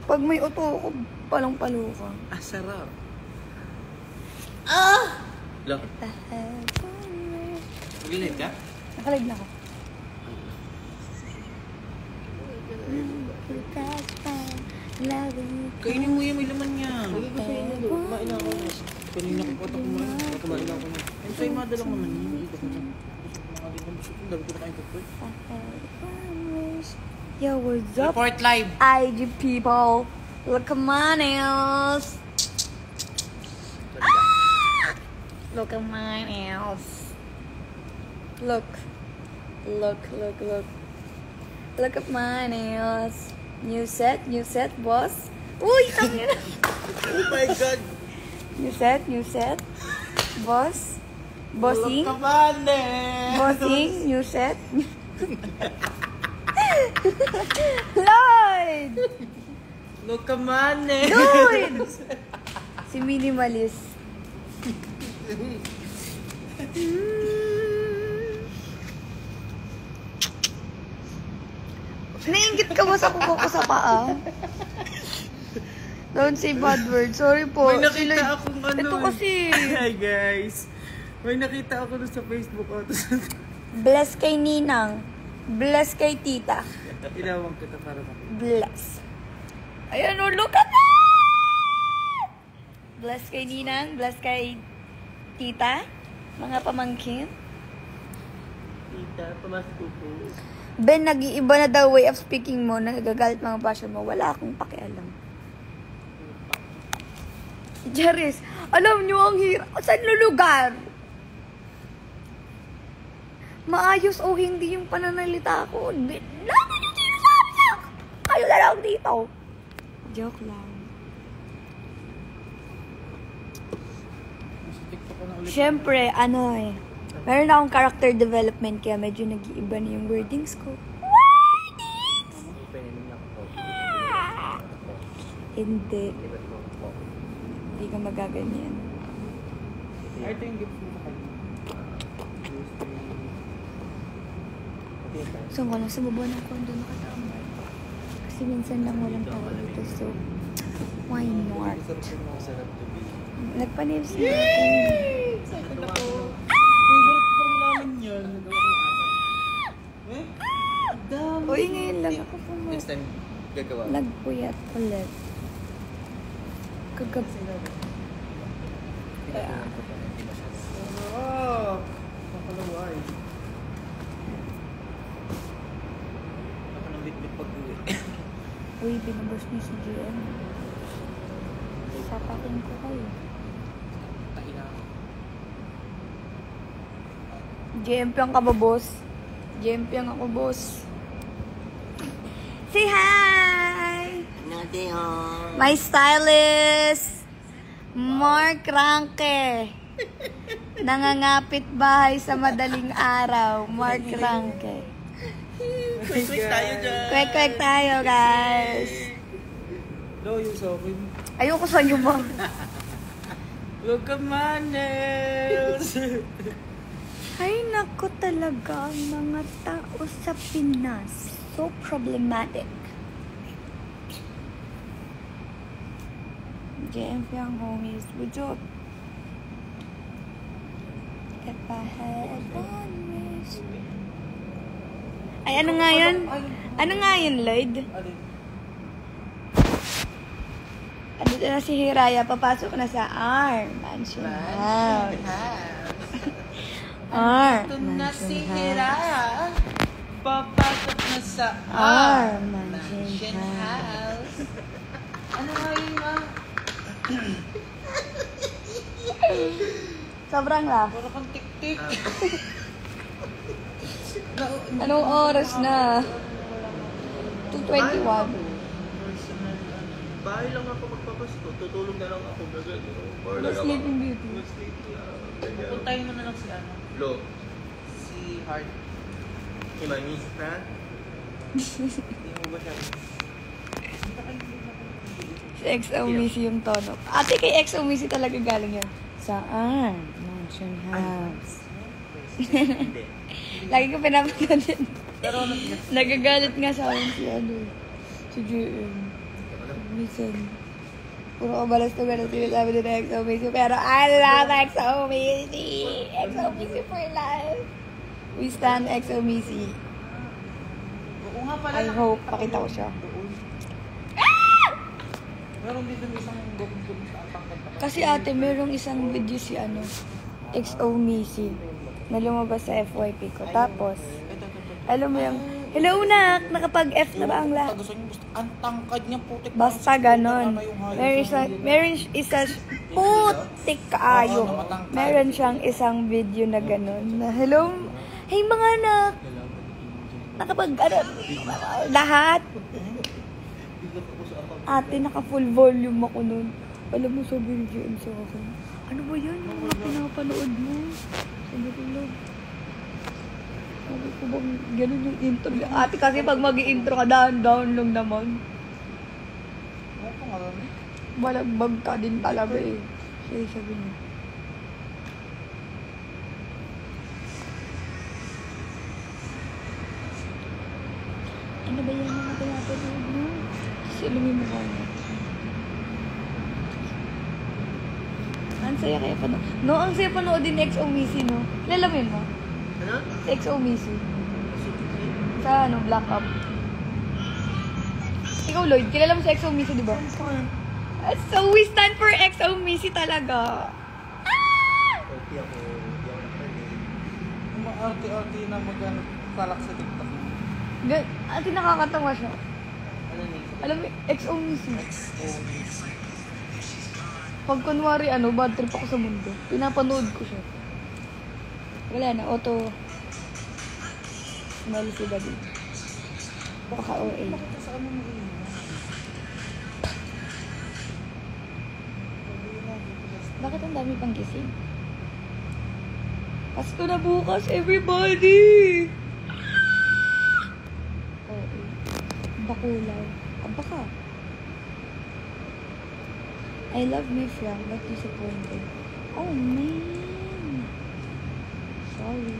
Pag may uto ko, palang-palo ka. Ah, sarap. Look. Mag-live ka? Nakalive na ako. Kainin mo yan, may laman niya. Kumain ako. Kanina ko pata kumain ako. Ayun sa'yo, madala naman yun. Dami ko na kain ko. Yo, what's up? Report live. IG people. Look at my nails. Look at my nails. Look. Look at my nails. New set, boss. Uy, tangin na. Oh my God. New set. Boss. Bossing. Look naman eh. Bossing, new set. Lloyd! Look naman eh. Dude! Si Minimalist. Nainggit ka ba sa kuko ko sa paa? Don't say bad words. Sorry po. May nakita akong ano. Ito kasi. Hi guys. May nakita ako sa Facebook. Bless kay Ninang. Bless kay Tita. Ilawang kita para makita. Bless. Ayan o, look at that! Bless kay Ninang. Bless kay Tita. Mga pamangkin. Tita, pamasko po. Ben, nag-iiba na daw way of speaking mo. Nagagalit mga basher mo. Wala akong pakialam. Charis, alam nyo ang hirap. Saan lugar? Maayos o hindi yung pananalita ko. Lalo nyo sinasabi niya. Kayo na lang dito. Joke lang. Siyempre, ano eh. Meron akong character development kaya medyo nag-iiba na yung wordings ko. Wordings! Hindi. Hindi ka magaganyan. Ito yung gift mo sa kanya. So, wala sa baba ng kondo nakatambay. Kasi minsan lang walang tao dito. So, why not? Nagpa-nails na ako. Excited ako. Yung gulat ko namin yun. Uy, ngayon lang ako Next time, gagawa. nagpuyat ulit. Kagabi. Oh, nakalaway. Ako nang bit-bit pag-uwi. Uy, binabas niyo si GM. Sapakin ko kayo. Tain na ako. GMP ang ka ba, boss? GMP ang ako, boss. Say hi! My stylist! Mark Ranke. Nangangapit bahay sa madaling araw. Mark Ranke. Quick tayo dyan. Kwek-kwek tayo, guys. No, yung sa akin. Ayoko sa inyo, ma'am. Look at my nails. Ay, nako talaga ang mga tao sa Pinas. So problematic. JMP ang homies. Good job. If I had one wish. Ay, ano nga yun? Ano nga yun, Lloyd? Dito na si Hiraya. Papasok na sa R Mansion House. R Ito na Mansion si House. Hiraya. Papasok na sa R Mansion House. Ano nga yun, ma? Sobrang laugh. Para kang tik-tik. Anong oras na? 2:21. Bahay lang ako magpapasko. Tutulong na lang ako. Sleeping Beauty. Puntahin mo na lang si ano? Lo, Si Hart. si my niece friend. Hindi mo ba siya? Si XO Missy yung tono. Ate, kay XO Missy talaga galing yan. Saan? Mansion House. Hindi. Lagi ko pinapanood din. Pero Nagagalit nga sa akin si ano. Si GM. Minsan. Puro kabalas na gano'n sinasabi din ng XOMC. Pero I love XOMC! XOMC for life! We stand XOMC. Oo nga pala. I hope pakita ko siya. Meron dito isang gawin sa atangkat na. Kasi ate, merong isang video si XOMC na lumabas sa FYP ko. Tapos, alam mo yung, hello nak, nakapag-F na ba ang lahat? Gusto niyo, ang tangkad niya putik. Basta ganon. Meron isa putik kaayo. Meron siyang isang video na ganon. Na, hello, hey mga anak. Lahat. Ate, naka-full volume ako nun. Alam mo, sabi ni GM sa akin, ano ba yan? Yung mga pinapanood mo? Sabi ko lang. Sabi ko bang ganun yung intro? Ate, kasi pag mag-i-intro ka, down lang naman. Balagbag ka din talaga eh. Siya sabi niya. Ano ba yan mga pinapanood mo? Kasi alam yung mukha niya. Ang saya kaya panood. No, ang saya panood din XOMC, no? Kilala mo yun, no? Ano? XOMC. Sa Black Up. Ikaw, Lloyd, kilala mo sa XOMC, di ba? So, we stand for XOMC talaga. Hindi ako nag-party. Yung mga arte-arte na magkalak sa TikTok. Ate, nakakatawa siya. Ano ni? Alam mo, XOMC. Pag kunwari, bad trip ako sa mundo, pinapanood ko siya. Wala na, auto. Smell si Daddy. Baka OA. Bakit ang dami pang gising? Pasko na bukas, everybody! OA. Bakulaw. Baka. I love my friend, but disappointed. Oh, man. Sorry.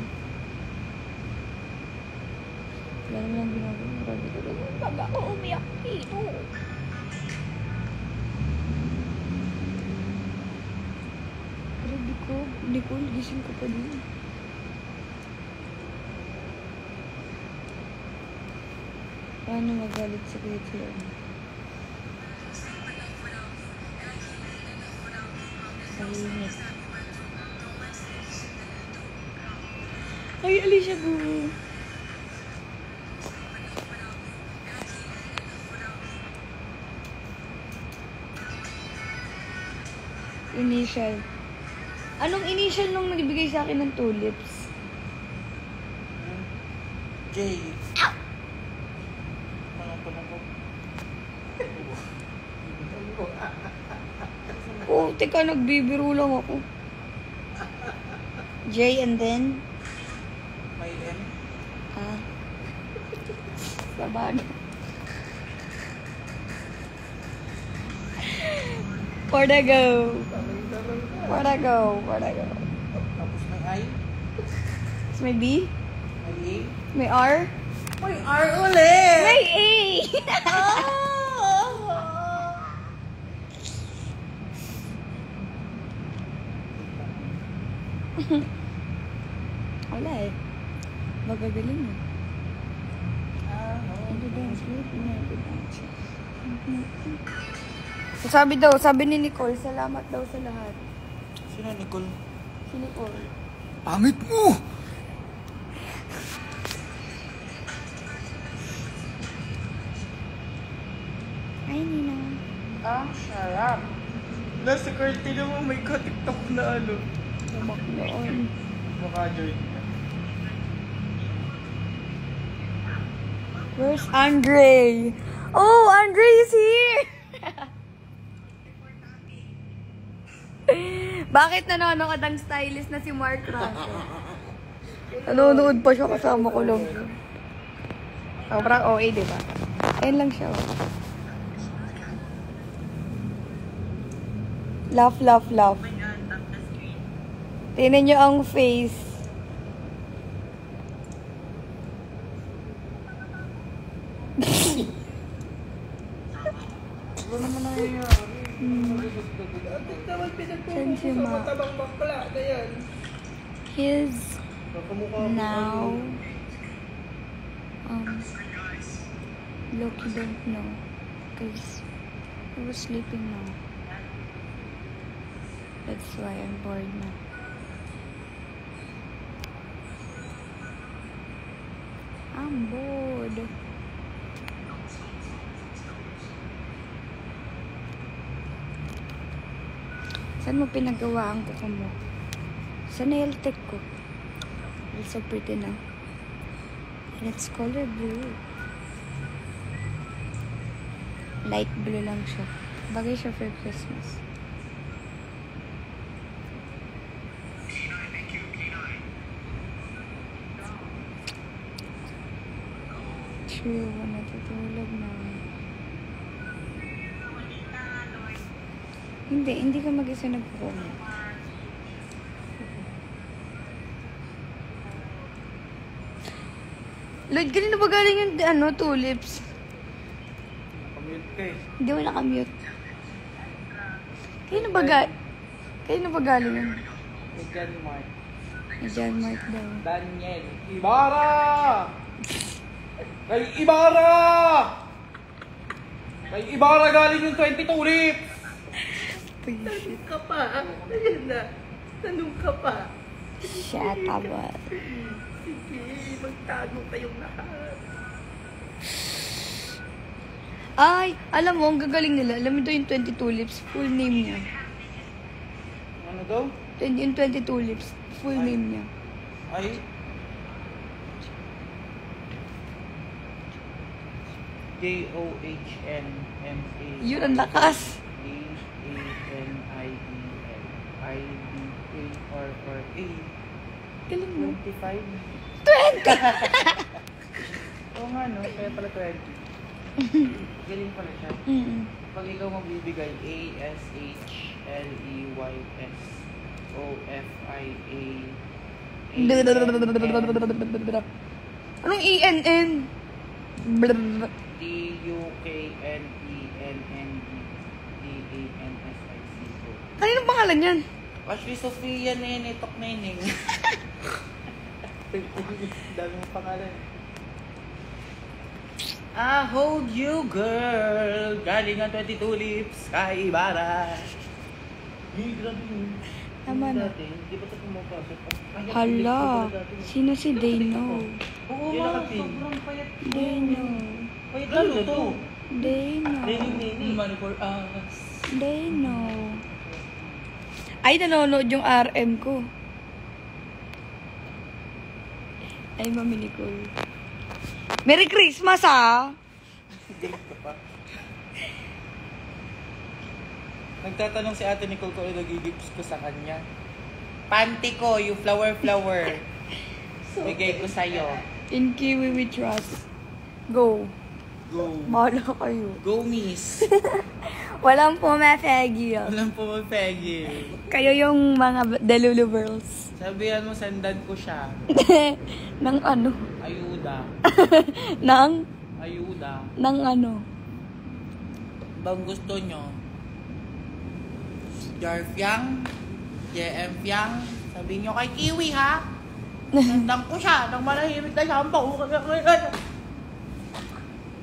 Wala naman ang ginagawa. Grabe talaga. Pag ako umiyak dito. Grabe ko. Nicole, gising ko pa din. Paano magalit sa kahit sila? Tahimik. Ay, Alicia Boo. Initial. Anong initial nung nagbigay sa akin ng tulips? J. Oh, teka, nagbibiro lang ako. J and then? May M. Ah. Sabado. Where'd I go? Where'd I go? Where'd I go? Tapos may I. Tapos may B? May A. May R? May R ulit! May A! Wala eh. Magagaling mo. Sabi ni Nicole, salamat daw sa lahat. Sino Nicole? Si Nicole. Pangit mo! Ay, Nina. Ang sarap. Nasa curtain mo may ka-tiktok na Lumak noon. Mukha joy. Where's Andre? Oh, Andre is here! Bakit nanonood ang stylist na si Mark Raso? Nanonood pa siya, kasama ko lang siya. Sobrang OA, diba? Ayun lang siya. Oh. Laugh, laugh, laugh. Tingnan nyo ang face. Wala naman nangyayari. Saan Pinagpupo si sa Ma? matabang bakla na yan. He's Nakamukha ko now Loki don't know because he was sleeping now. That's why I'm bored now. I'm bored. Saan mo pinagawa ang kuko mo? Sa nail tech ko. It's so pretty now. And it's color blue. Light blue lang siya. Bagay siya for Christmas. True, natutulog na. Hindi ka mag-isa nagkukuha. Lloyd, kanina ba galing yung tulips? Nakamute ka eh. Hindi mo nakamute. Kanina ba galing yun? Kay John Mark. Ni John Mark daw. Daniel. Ibarra! Kay Ibarra! Kay Ibarra galing yung 20 tulips! Bullshit. ka pa. Ayan na. Tanong ka pa. Shut up. Sige, magtago kayong lahat. Ay, alam mo, ang gagaling nila. Alam mo ito yung 20 tulips. Full name niya. Ano daw? Yung 20 tulips. Full name niya. Ay. John-M-A. Yun, ang lakas. A-N-I-E-L I-D-A-R-R-A Galing mo. 25. 20! Oo nga no, kaya pala 20. Galing pala siya. Pag ikaw magbibigay, A-S-H-L-E-Y-S O-F-I-A Anong E-N-N? D-U-K-N-E-N-N-D-D-A-N-S-I-C Kaninong pangalan yan? Ashley Sophia Nene Tok Neneng. Dami mong pangalan. I hold you girl. Galing ang 20 tulips kay Ibarra. Grabe yun. Tama na. Dati, hindi pa ito pumapasok. Ay, Hala, dati. sino si Dano? Oo Yan nga, nakapin. sobrang payat. Dano. Payat lalo to. Dano. Nini. Money for us. Dano. Ay, nanonood yung RM ko. Ay, Mami Nicole. Merry Christmas, ah! Galing ka pa. Nagtatanong si Ate Nicole kung ano nagigifts ko sa kanya. Panty ko, yung flower. Bigay ko sa'yo. In Kiwi we trust. Go. Go. Bahala kayo. Go, miss. Walang pumapegil. Walang pumapegil. Kayo yung mga Delulu girls. Sabihan mo, sandan ko siya. Nang ano? Ayuda. Nang? Ayuda. Nang ano? Bang gusto nyo? Jarfyang? JM-fyang? Sabihin nyo kay Kiwi, ha? Sandan ko siya. Nang malahimik na siya. Ang bago ka na.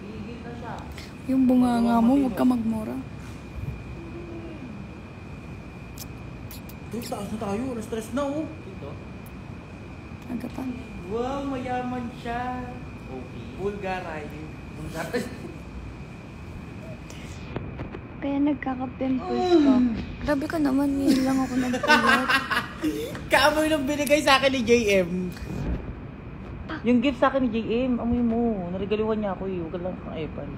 Higil na siya. Yung bunganga mo, huwag ka magmura. Dude, taas na tayo. Na-stress na, oh. Ito. Aga pa. Wow, mayaman siya. Okay. Bulgarize. Kaya nagkaka-pimples ka. Grabe ka naman, ngayon lang ako nagpuyat. Kaamoy nung binigay sa akin ni JM. Yung gift sa akin ni JM, amoy mo. Naregaliwan niya ako eh. Huwag ka lang kang epan.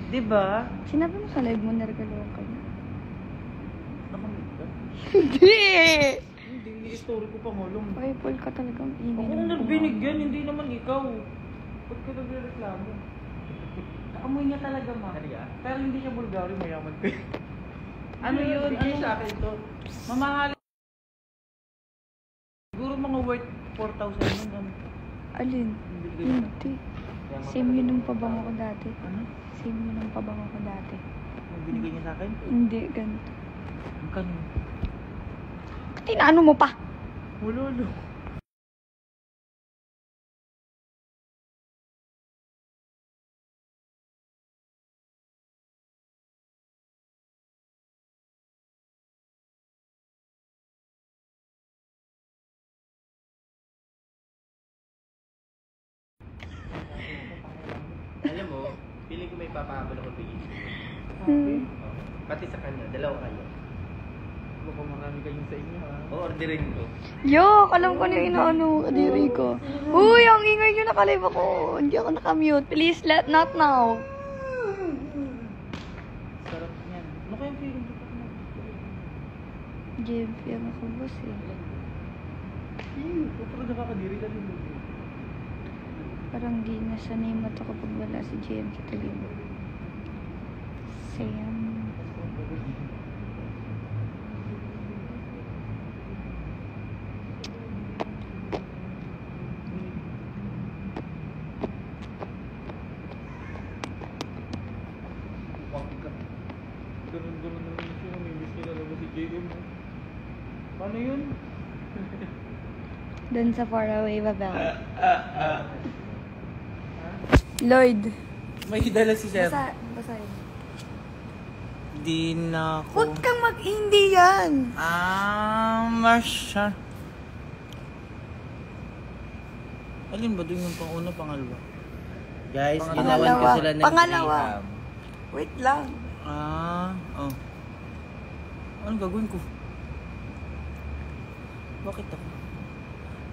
Diba? Sinabi mo sa live mo, naregaluhan ka niya. Nakamit ka? Hindi! Hindi, story ko pa ngulong. Ay, Paul ka talagang ingay. Ako nang nagbinigyan, hindi naman ikaw. Ba't ka nagre-reklamo? Amoy niya talaga, ma. Pero hindi siya Bulgari, mayaman ko. Ano yun? Bigay Ano? sa akin to. Mamahal. Siguro mga worth 4,000 yun. Ano? Alin? Binigay niya. Hindi. Same yun ng pabango ko dati. Ano? Same yun ng pabango ko dati. Yung binigay niya sa akin? Hindi, ganito. Ang kanino? Tinano mo pa? Ulolo. Alam mo, feeling ko may papahabol ako bigyan. Hmm. Pati sa kanya, dalawa kayo. Baka marami kayong sa inyo ha. O, orderin ko. Yok, alam ko na yung inaano, kadiri ko. Uy, ang ingay nyo nakalive ako. Hindi ako nakamute. Please, not now. Sarap niyan. Ano kayang feeling ko? JB, ang ako boss eh. Pero nakakadiri ka rin. Parang di nasanay mata kapag wala si JM sa tabi mo. Sam. Ganun na rin siya. May miss niya talaga si JM. Paano yun? Dun sa faraway Babel. Lloyd. May dala si Sir. Basahin. Di na ako. Huwag kang hindi yan. Masya. Alin ba doon yung pang-una, pangalawa? Guys, Pangalawa. ginawan ko sila ng Pangalawa. Graham. Wait lang. Oh. Anong gagawin ko? Bakit ako?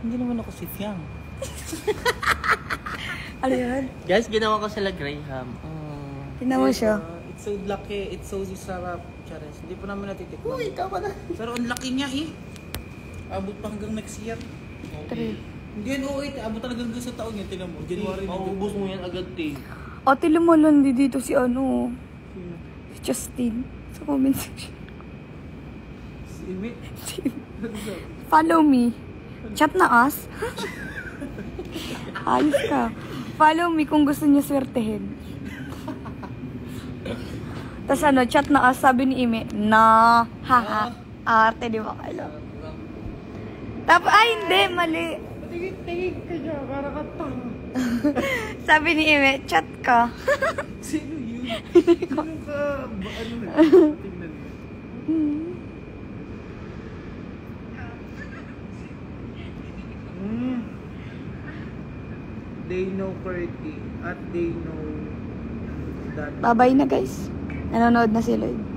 Hindi naman ako si Fiang. Ano yan? Guys, ginawa ko sila Graham. Tinawa siya. It's so lucky. It's so sarap. Chares. Hindi pa namin natitikman. Uy, ikaw pa na. Pero ang laki niya eh. Abot pa hanggang next year. 3. Hindi yan 08. Abot talaga hanggang sa taon yan. Tinan mo. January na. Maubos mo yan agad, Tay. Ate, lumalandi dito si ano. Si Justin. Sa comment section. Si Imi. Follow me. Chat na us. Ayos ka. Follow me kung gusto niya swertehin. Tapos ano, chat na us, sabi ni Ime, na, haha, arte, di ba kayo? Tapos, ay, hindi, mali. Tingin ka niya. Para ka tanga. Sabi ni Ime, chat ka. Sino yun? Sino ka? Ano na? Tingnan mo. They know Curty at they know that Bye-bye na, guys. Nanonood na si Lloyd.